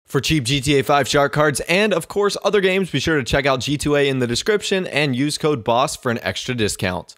For cheap GTA 5 shark cards and, of course, other games, be sure to check out G2A in the description and use code BOSS for an extra discount.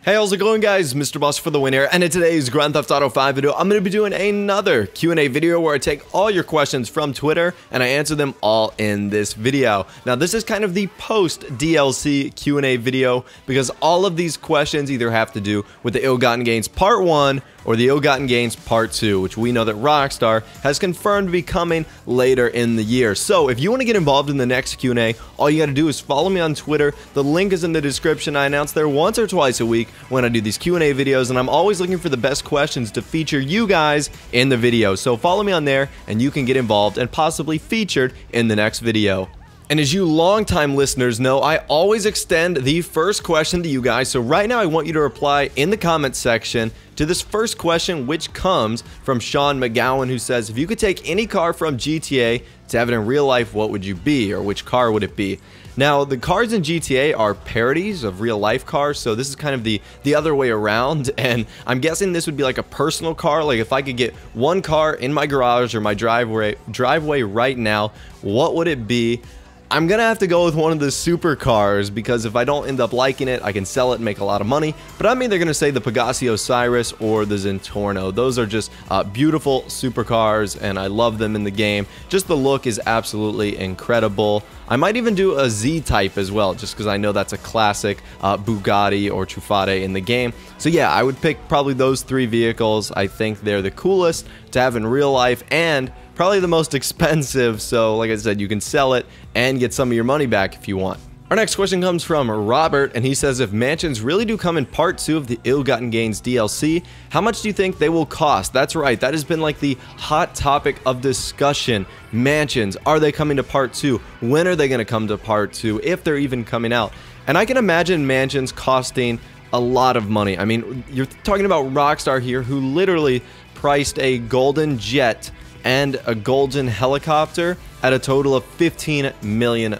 Hey, how's it going, guys? Mr. Boss for the win here, and in today's Grand Theft Auto 5 video, I'm going to be doing another Q&A video where I take all your questions from Twitter and I answer them all in this video. Now, this is kind of the post-DLC Q&A video because all of these questions either have to do with the Ill-Gotten Gains Part 1 or the Ill-Gotten Gains Part 2, which we know that Rockstar has confirmed to be coming later in the year. So, if you want to get involved in the next Q&A, all you got to do is follow me on Twitter. The link is in the description. I announce there once or twice a week when I do these Q&A videos, and I'm always looking for the best questions to feature you guys in the video. So follow me on there, and you can get involved and possibly featured in the next video. And as you longtime listeners know, I always extend the first question to you guys. So right now, I want you to reply in the comments section to this first question, which comes from Sean McGowan, who says, if you could take any car from GTA to have it in real life, what would you be, or which car would it be? Now, the cars in GTA are parodies of real life cars, so this is kind of the other way around, and I'm guessing this would be like a personal car. Like if I could get one car in my garage or my driveway right now, what would it be? I'm gonna have to go with one of the supercars because if I don't end up liking it, I can sell it and make a lot of money. But I'm either gonna say the Pegassi Osiris or the Zentorno. Those are just beautiful supercars, and I love them in the game. Just the look is absolutely incredible. I might even do a Z-Type as well, just because I know that's a classic Bugatti or Truffade in the game. So yeah, I would pick probably those three vehicles. I think they're the coolest to have in real life and probably the most expensive, so like I said, you can sell it and get some of your money back if you want. Our next question comes from Robert, and he says, if mansions really do come in Part 2 of the Ill-Gotten Gains DLC, how much do you think they will cost? That's right, that has been like the hot topic of discussion. Mansions, are they coming to Part 2? When are they going to come to Part 2, if they're even coming out? And I can imagine mansions costing a lot of money. I mean, you're talking about Rockstar here, who literally priced a golden jet and a golden helicopter at a total of $15 million.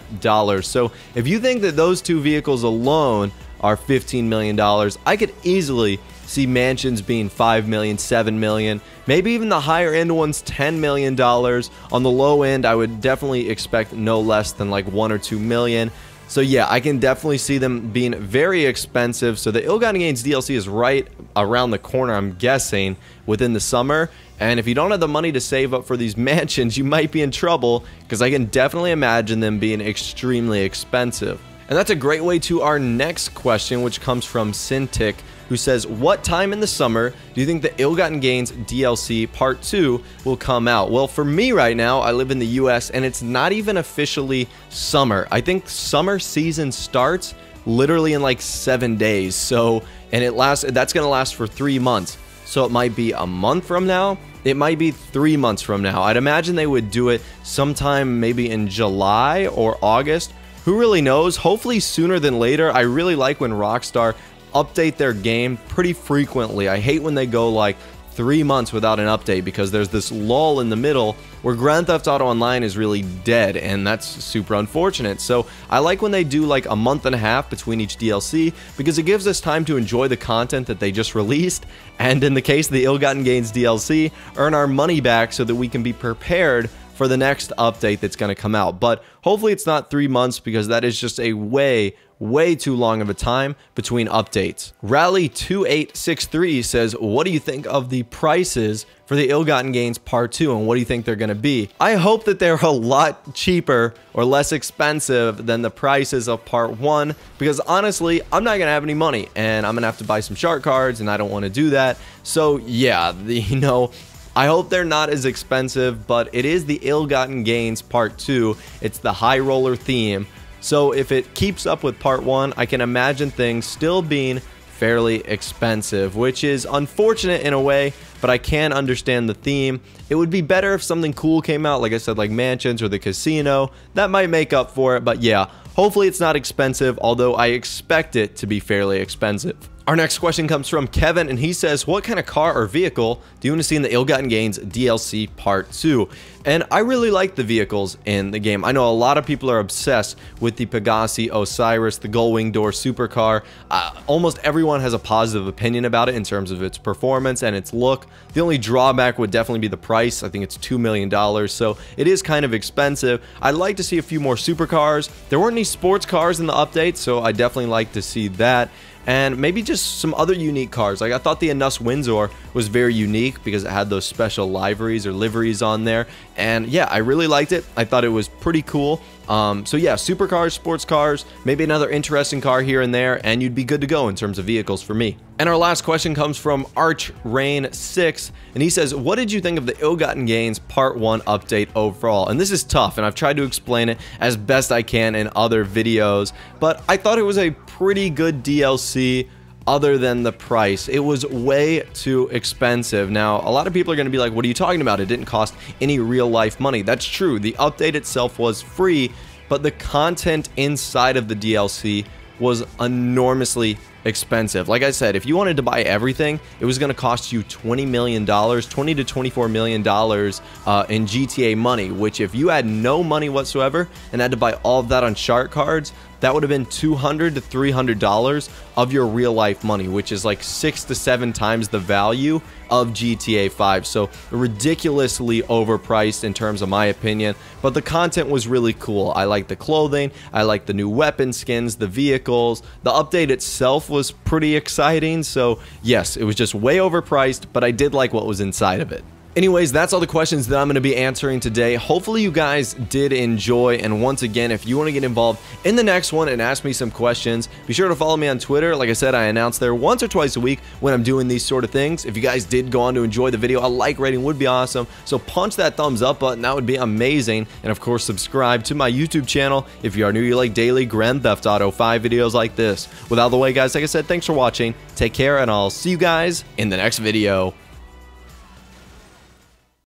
So if you think that those two vehicles alone are $15 million, I could easily see mansions being $5 million, $7 million, maybe even the higher end ones $10 million. On the low end, I would definitely expect no less than like $1 or $2 million. So yeah, I can definitely see them being very expensive. So the Ill-Gotten Gains DLC is right around the corner, I'm guessing, within the summer. And if you don't have the money to save up for these mansions, you might be in trouble, because I can definitely imagine them being extremely expensive. And that's a great way to our next question, which comes from Cintiq, who says, what time in the summer do you think the Ill-Gotten Gains DLC Part 2 will come out? Well, for me right now, I live in the US, and it's not even officially summer. I think summer season starts literally in like 7 days. So, and that's gonna last for 3 months. So it might be a month from now. It might be 3 months from now. I'd imagine they would do it sometime maybe in July or August. Who really knows? Hopefully sooner than later. I really like when Rockstar update their game pretty frequently. I hate when they go like 3 months without an update, because there's this lull in the middle where Grand Theft Auto Online is really dead, and that's super unfortunate. So I like when they do like a month and a half between each DLC, because it gives us time to enjoy the content that they just released, and in the case of the Ill-Gotten Gains DLC, earn our money back so that we can be prepared for the next update that's going to come out. But hopefully it's not 3 months, because that is just a way too long of a time between updates. Rally2863 says, what do you think of the prices for the Ill-Gotten Gains Part 2, and what do you think they're going to be? I hope that they're a lot cheaper or less expensive than the prices of Part 1, because honestly, I'm not going to have any money, and I'm going to have to buy some shark cards, and I don't want to do that. So yeah, I hope they're not as expensive, but it is the Ill-Gotten Gains Part 2. It's the high roller theme. So if it keeps up with Part 1, I can imagine things still being fairly expensive, which is unfortunate in a way, but I can understand the theme. It would be better if something cool came out, like I said, like mansions or the casino. That might make up for it, but yeah, hopefully it's not expensive, although I expect it to be fairly expensive. Our next question comes from Kevin, and he says, what kind of car or vehicle do you want to see in the Ill-Gotten Gains DLC Part 2? And I really like the vehicles in the game. I know a lot of people are obsessed with the Pegassi Osiris, the Gullwing Door supercar. Almost everyone has a positive opinion about it in terms of its performance and its look. The only drawback would definitely be the price. I think it's $2 million, so it is kind of expensive. I'd like to see a few more supercars. There weren't any sports cars in the update, so I definitely like to see that. And maybe just some other unique cars. Like I thought the Anus Windsor was very unique because it had those special liveries on there. And yeah, I really liked it. I thought it was pretty cool. So yeah, supercars, sports cars, maybe another interesting car here and there, and you'd be good to go in terms of vehicles for me. And our last question comes from ArchRain6, and he says, what did you think of the Ill-Gotten Gains Part 1 update overall? And this is tough, and I've tried to explain it as best I can in other videos, but I thought it was a pretty good DLC. Other than the price, it was way too expensive. Now, a lot of people are going to be like, what are you talking about? It didn't cost any real life money. That's true. The update itself was free, but the content inside of the DLC was enormously expensive. Like I said, if you wanted to buy everything, it was going to cost you $20 million, $20 to $24 million in GTA money, which if you had no money whatsoever and had to buy all of that on shark cards, that would have been $200 to $300 of your real life money, which is like 6 to 7 times the value of GTA 5. So ridiculously overpriced in terms of my opinion, but the content was really cool. I like the clothing, I like the new weapon skins, the vehicles. The update itself was pretty exciting. So yes, it was just way overpriced, but I did like what was inside of it. Anyways, that's all the questions that I'm going to be answering today. Hopefully you guys did enjoy, and once again, if you want to get involved in the next one and ask me some questions, be sure to follow me on Twitter. Like I said, I announce there once or twice a week when I'm doing these sort of things. If you guys did go on to enjoy the video, a like rating would be awesome, so punch that thumbs up button. That would be amazing. And of course, subscribe to my YouTube channel if you are new. You like daily Grand Theft Auto 5 videos like this. With out of the way, guys, like I said, thanks for watching. Take care, and I'll see you guys in the next video.